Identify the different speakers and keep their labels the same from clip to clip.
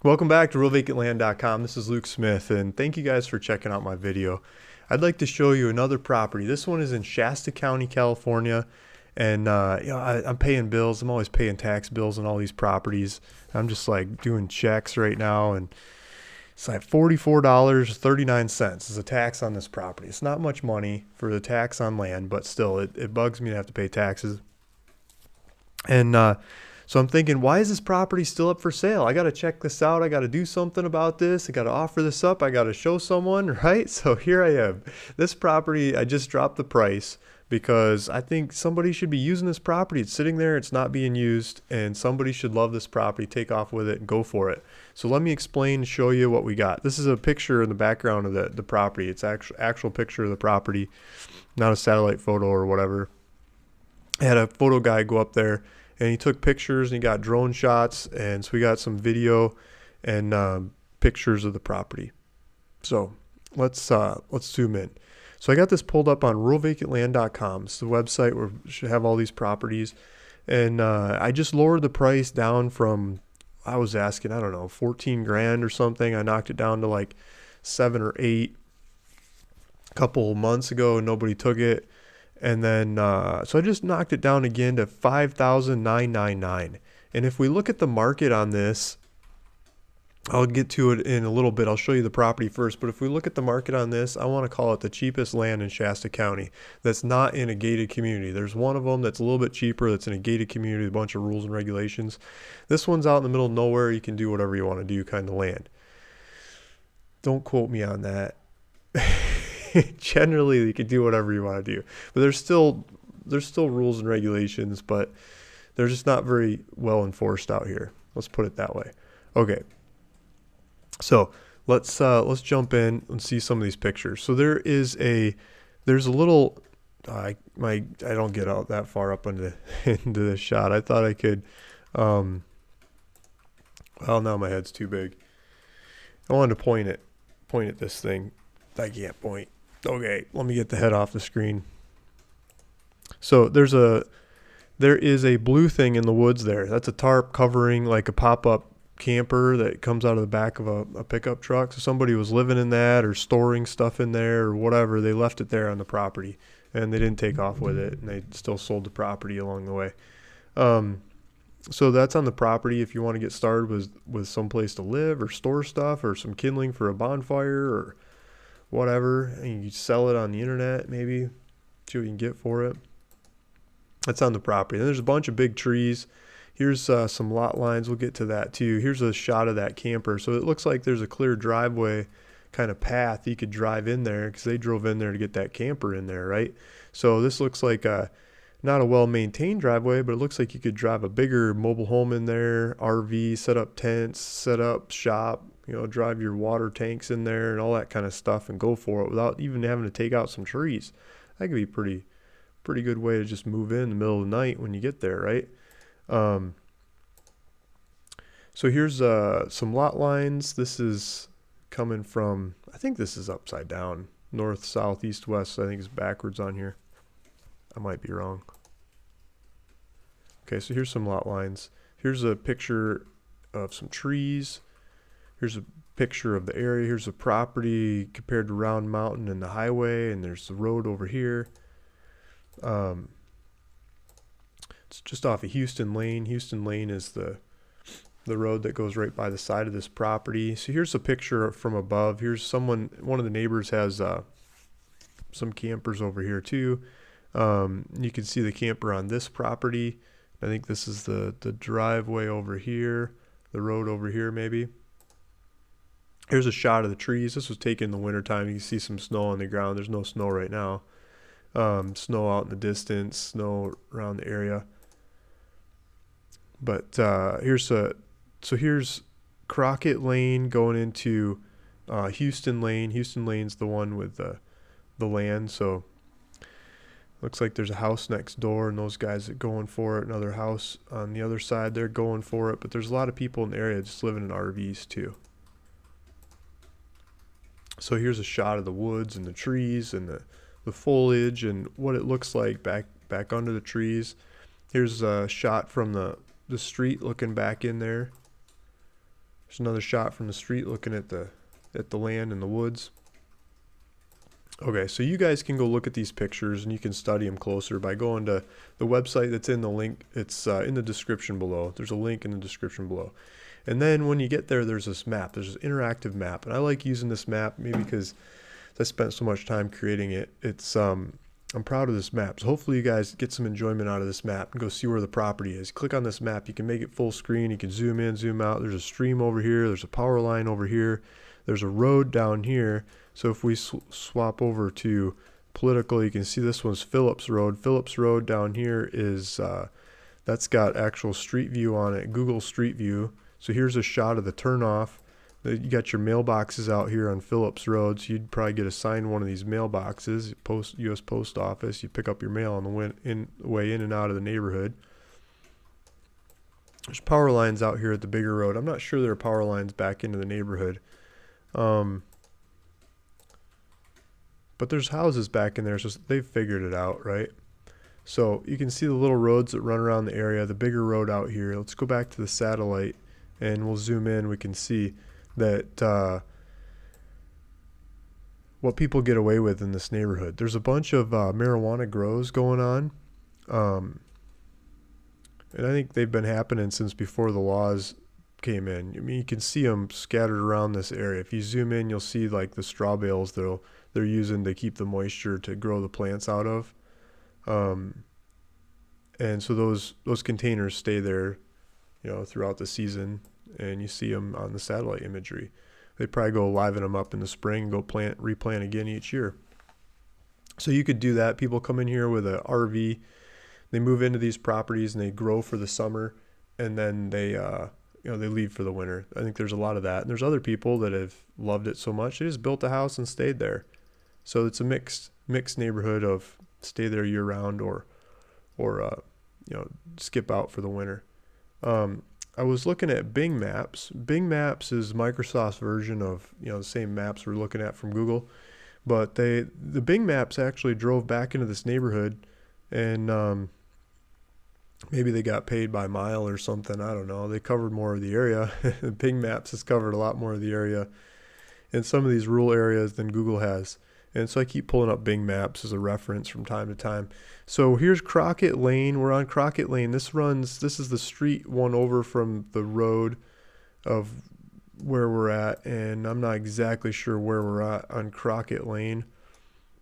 Speaker 1: Welcome back to realvacantland.com. This is Luke Smith, and thank you guys for checking out my video. I'd like to show you another property. This one is in Shasta County, California, and I'm paying bills. I'm always paying tax bills on all these properties. I'm just like doing checks right now, and it's like $44.39 is a tax on this property. It's not much money for the tax on land, but still, it bugs me to have to pay taxes. And so I'm thinking, why is this property still up for sale? I got to check this out. I got to do something about this. I got to offer this up. I got to show someone, right? So here I am. This property, I just dropped the price because I think somebody should be using this property. It's sitting there. It's not being used, and somebody should love this property, take off with it, and go for it. So let me explain and show you what we got. This is a picture in the background of the property. It's actual picture of the property, not a satellite photo or whatever. I had a photo guy go up there, and he took pictures, and he got drone shots, and so we got some video and pictures of the property. So let's zoom in. So I got this pulled up on realvacantland.com. It's the website where we should have all these properties, and I just lowered the price down from, I was asking, I don't know, 14 grand or something. I knocked it down to like 7 or 8 a couple of months ago, and nobody took it. And then, so I just knocked it down again to $5,999. And if we look at the market on this, I'll get to it in a little bit. I'll show you the property first. But if we look at the market on this, I want to call it the cheapest land in Shasta County that's not in a gated community. There's one of them that's a little bit cheaper that's in a gated community, a bunch of rules and regulations. This one's out in the middle of nowhere. You can do whatever you want to do kind of land. Don't quote me on that. Generally, you can do whatever you want to do, but there's still rules and regulations, but they're just not very well enforced out here. Let's put it that way. Okay, so let's jump in and see some of these pictures. So there's a little I don't get out that far up into into this shot. I thought I could. Well, now my head's too big. I wanted to point at this thing. I can't point. Okay, let me get the head off the screen. So there is a blue thing in the woods there. That's a tarp covering like a pop-up camper that comes out of the back of a pickup truck. So somebody was living in that or storing stuff in there or whatever. They left it there on the property, and they didn't take off with it, and they still sold the property along the way. So that's on the property if you want to get started with some place to live or store stuff or some kindling for a bonfire or whatever, and you sell it on the internet, maybe see what you can get for it. That's on the property. And there's a bunch of big trees. Here's some lot lines. We'll get to that too. Here's a shot of that camper. So it looks like there's a clear driveway kind of path you could drive in there because they drove in there to get that camper in there, right? So this looks like not a well-maintained driveway, but it looks like you could drive a bigger mobile home in there, RV, set up tents, set up shop, drive your water tanks in there and all that kind of stuff and go for it without even having to take out some trees. That could be pretty good way to just move in the middle of the night when you get there, right? So here's some lot lines. This is coming from, I think this is upside down, north, south, east, west. I think it's backwards on here. I might be wrong. Okay, so here's some lot lines. Here's a picture of some trees. Here's a picture of the area. Here's the property compared to Round Mountain and the highway, and there's the road over here. It's just off of Houston Lane. Houston Lane is the road that goes right by the side of this property. So here's a picture from above. Here's one of the neighbors has some campers over here too. You can see the camper on this property. I think this is the driveway over here, the road over here maybe. Here's a shot of the trees. This was taken in the wintertime. You can see some snow on the ground. There's no snow right now. Snow out in the distance, snow around the area. But here's Crockett Lane going into Houston Lane. Houston Lane's the one with the land. So looks like there's a house next door, and those guys that going for it. Another house on the other side, they're going for it. But there's a lot of people in the area just living in RVs too. So here's a shot of the woods and the trees and the foliage and what it looks like back under the trees. Here's a shot from the street looking back in there. There's another shot from the street looking at the land and the woods. Okay, so you guys can go look at these pictures and you can study them closer by going to the website that's in the link. It's in the description below. There's a link in the description below. And then when you get there, there's this map. There's this interactive map. And I like using this map maybe because I spent so much time creating it. I'm proud of this map. So hopefully you guys get some enjoyment out of this map and go see where the property is. Click on this map. You can make it full screen. You can zoom in, zoom out. There's a stream over here. There's a power line over here. There's a road down here. So if we swap over to political, you can see this one's Phillips Road. Phillips Road down here is, that's got actual street view on it, Google Street View. So here's a shot of the turnoff. You got your mailboxes out here on Phillips Road. So you'd probably get assigned one of these mailboxes, U.S. Post Office. You pick up your mail on the way in and out of the neighborhood. There's power lines out here at the bigger road. I'm not sure there are power lines back into the neighborhood. But there's houses back in there, so they've figured it out, right? So you can see the little roads that run around the area, the bigger road out here. Let's go back to the satellite and we'll zoom in. We can see that what people get away with in this neighborhood. There's a bunch of marijuana grows going on. And I think they've been happening since before the laws came in. I mean, you can see them scattered around this area. If you zoom in, you'll see like the straw bales they're using to keep the moisture to grow the plants out of. And so those containers stay there, throughout the season, and you see them on the satellite imagery. They probably go liven them up in the spring and go replant again each year. So you could do that. People come in here with a RV, they move into these properties and they grow for the summer, and then they leave for the winter. I think there's a lot of that. And there's other people that have loved it so much they just built a house and stayed there. So it's a mixed neighborhood of stay there year round or skip out for the winter. I was looking at Bing Maps. Bing Maps is Microsoft's version of the same maps we're looking at from Google, but the Bing Maps actually drove back into this neighborhood, and maybe they got paid by mile or something. I don't know. They covered more of the area. Bing Maps has covered a lot more of the area in some of these rural areas than Google has. And so I keep pulling up Bing Maps as a reference from time to time. So here's Crockett Lane. We're on Crockett Lane. This is the street one over from the road of where we're at. And I'm not exactly sure where we're at on Crockett Lane.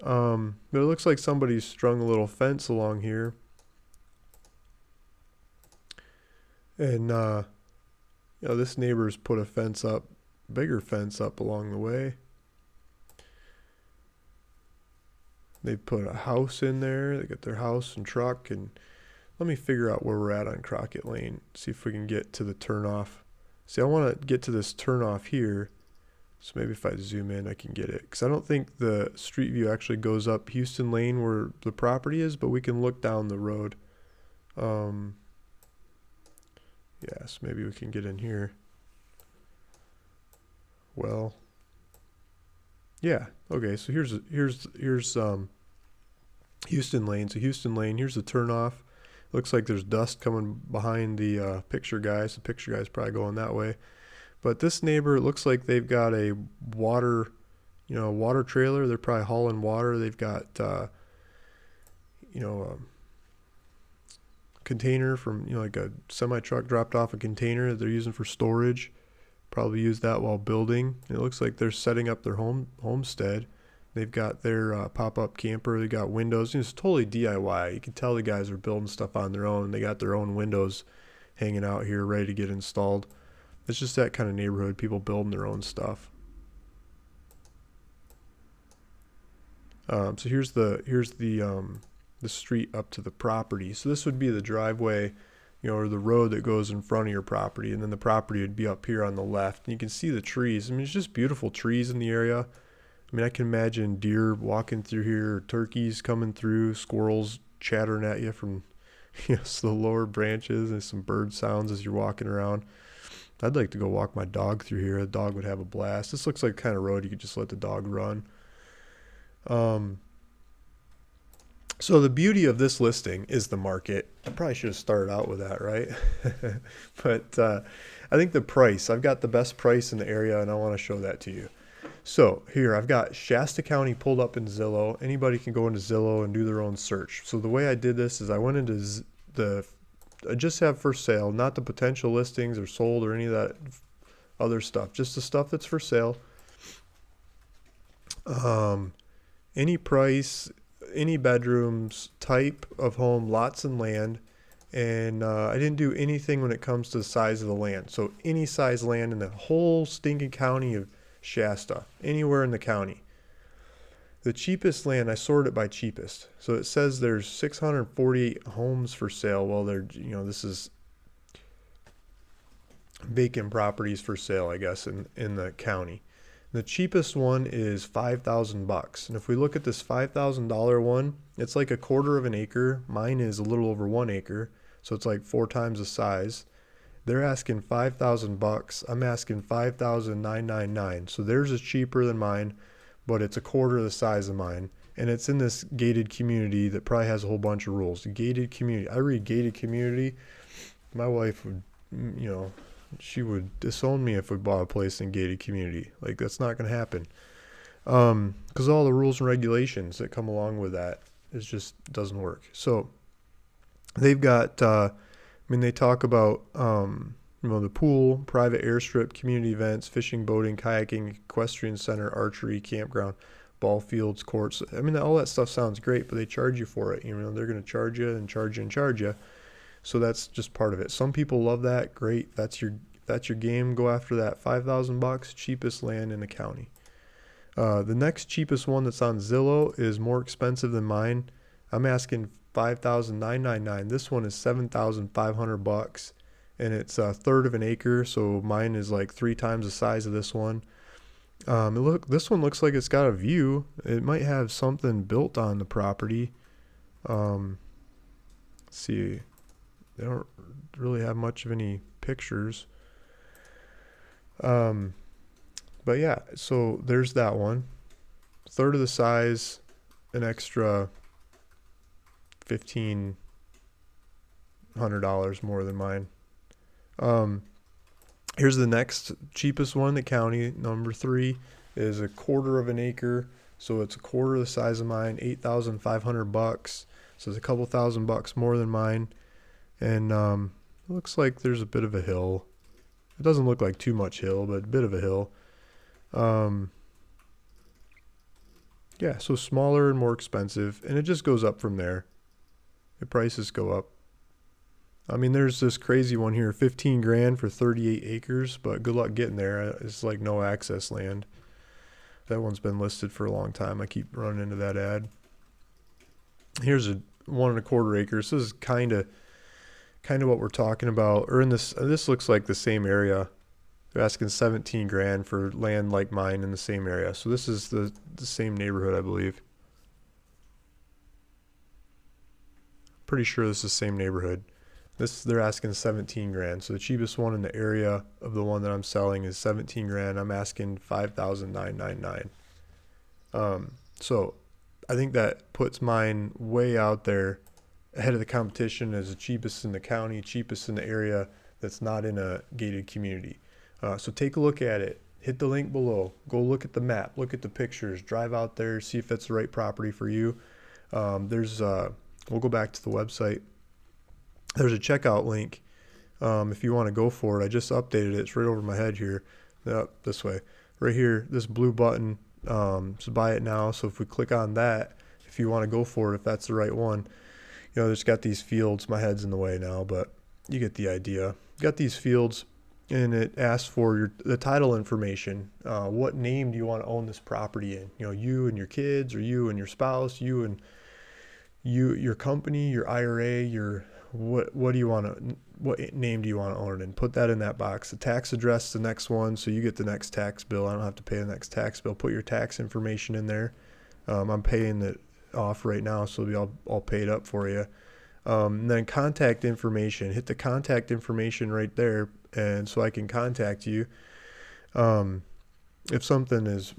Speaker 1: But it looks like somebody's strung a little fence along here. And, this neighbor's put a bigger fence up along the way. They put a house in there. They got their house and truck. And let me figure out where we're at on Crockett Lane. See if we can get to the turnoff. See, I want to get to this turnoff here. So maybe if I zoom in, I can get it. Because I don't think the street view actually goes up Houston Lane where the property is, but we can look down the road. Yes, maybe we can get in here. Well, yeah. Okay, so here's Houston Lane. So Houston Lane, here's the turnoff. Looks like there's dust coming behind the picture guy. So the picture guy's probably going that way. But this neighbor, it looks like they've got a water trailer. They're probably hauling water. They've got, container from, like a semi-truck dropped off a container that they're using for storage. Probably use that while building. It looks like they're setting up their homestead. They've got their pop-up camper. They got windows. It's totally DIY. You can tell the guys are building stuff on their own. They got their own windows hanging out here ready to get installed. It's just that kind of neighborhood. People building their own stuff. So here's the street up to the property. So this would be the driveway, or the road that goes in front of your property, and then the property would be up here on the left. And you can see the trees. I mean, it's just beautiful trees in the area. I mean, I can imagine deer walking through here, turkeys coming through, squirrels chattering at you from the lower branches, and some bird sounds as you're walking around. I'd like to go walk my dog through here. The dog would have a blast. This looks like the kind of road you could just let the dog run. So the beauty of this listing is the market. I probably should have started out with that, right? But I think the price, I've got the best price in the area, and I want to show that to you. So here I've got Shasta County pulled up in Zillow. Anybody can go into Zillow and do their own search. So the way I did this is I went into I just have for sale, not the potential listings or sold or any of that other stuff, just the stuff that's for sale. Any price, any bedrooms, type of home, lots and land. And I didn't do anything when it comes to the size of the land. So any size land in the whole stinking county of Shasta, anywhere in the county. The cheapest land, I sorted it by cheapest. So it says there's 648 homes for sale. Well, this is vacant properties for sale, I guess, in the county. The cheapest one is $5,000. And if we look at this $5,000 one, it's like a quarter of an acre. Mine is a little over 1 acre. So it's like 4 times the size. They're asking $5,000. I'm asking $5,999. So theirs is cheaper than mine, but it's a quarter of the size of mine. And it's in this gated community that probably has a whole bunch of rules. Gated community. I read gated community. My wife would, she would disown me if we bought a place in gated community. Like, that's not going to happen. Because all the rules and regulations that come along with that, it just doesn't work. So they've got, they talk about, the pool, private airstrip, community events, fishing, boating, kayaking, equestrian center, archery, campground, ball fields, courts. All that stuff sounds great, but they charge you for it. They're going to charge you and charge you and charge you. So that's just part of it. Some people love that. Great. That's your game. Go after that. $5,000, cheapest land in the county. The next cheapest one that's on Zillow is more expensive than mine. I'm asking $5,999. This one is $7,500, and it's a third of an acre. So mine is like 3 times the size of this one. This one looks like it's got a view. It might have something built on the property. Let's see. They don't really have much of any pictures. But yeah, so there's that one. Third of the size, an extra $1,500 more than mine. Here's the next cheapest one in the county. Number 3 is a quarter of an acre. So it's a quarter of the size of mine, $8,500. So it's a couple $1,000 more than mine. And it looks like there's a bit of a hill. It doesn't look like too much hill, but a bit of a hill. Yeah, so smaller and more expensive, and it just goes up from there. The prices go up. There's this crazy one here, $15,000 for 38 acres, but good luck getting there. It's like no access land. That one's been listed for a long time. I keep running into that ad. Here's a 1.25 acres. This is kind of what we're talking about. Or this looks like the same area. They're asking $17,000 for land like mine in the same area. So this is the same neighborhood, I believe. Pretty sure this is the same neighborhood. They're asking $17,000. So the cheapest one in the area of the one that I'm selling is $17,000. I'm asking $5,999. So I think that puts mine way out there, ahead of the competition as the cheapest in the county, cheapest in the area that's not in a gated community. So take a look at it. Hit the link below. Go look at the map. Look at the pictures. Drive out there. See if it's the right property for you. We'll go back to the website. There's a checkout link if you want to go for it. I just updated it. It's right over my head here. This way. Right here, this blue button. So buy it now. So if we click on that, if you want to go for it, if that's the right one, there's got these fields. My head's in the way now, but you get the idea. Got these fields, and it asks for the title information. What name do you want to own this property in? You and your kids, or you and your spouse, you and your company, your IRA, what do you want to? What name do you want to own it in? Put that in that box. The tax address, the next one, so you get the next tax bill. I don't have to pay the next tax bill. Put your tax information in there. I'm paying it off right now, so it'll be all paid up for you. And then contact information. Hit the contact information right there, and so I can contact you. If something is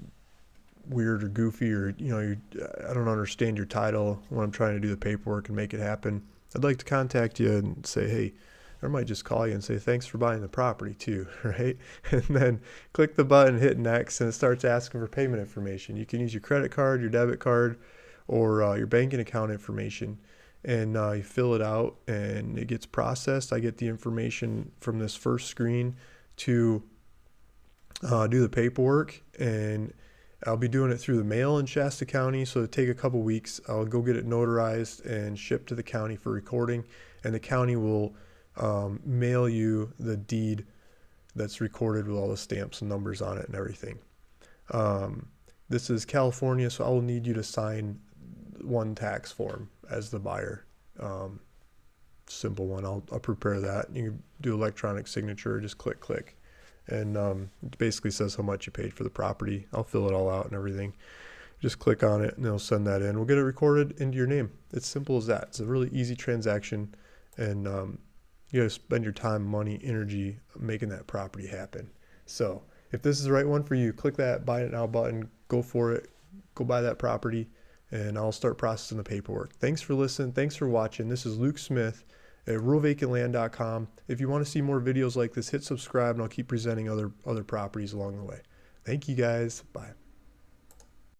Speaker 1: weird or goofy, or I don't understand your title when I'm trying to do the paperwork and make it happen, I'd like to contact you and say, hey, or I might just call you and say, thanks for buying the property too, right? And then click the button, hit next, and it starts asking for payment information. You can use your credit card, your debit card, or your banking account information, and you fill it out and it gets processed. I get the information from this first screen to do the paperwork, and I'll be doing it through the mail in Shasta County, so it'll take a couple weeks. I'll go get it notarized and shipped to the county for recording, and the county will mail you the deed that's recorded with all the stamps and numbers on it and everything. This is California, so I will need you to sign one tax form as the buyer. Simple one. I'll prepare that. You can do electronic signature, just click, and it basically says how much you paid for the property. I'll fill it all out and everything. Just click on it and they'll send that in. We'll get it recorded into your name. It's simple as that. It's a really easy transaction, and you gotta spend your time, money, energy making that property happen. So if this is the right one for you, click that buy it now button, go for it, go buy that property, and I'll start processing the paperwork. Thanks for listening. Thanks for watching. This is Luke Smith at ruralvacantland.com. If you want to see more videos like this, hit subscribe, and I'll keep presenting other properties along the way. Thank you guys. Bye.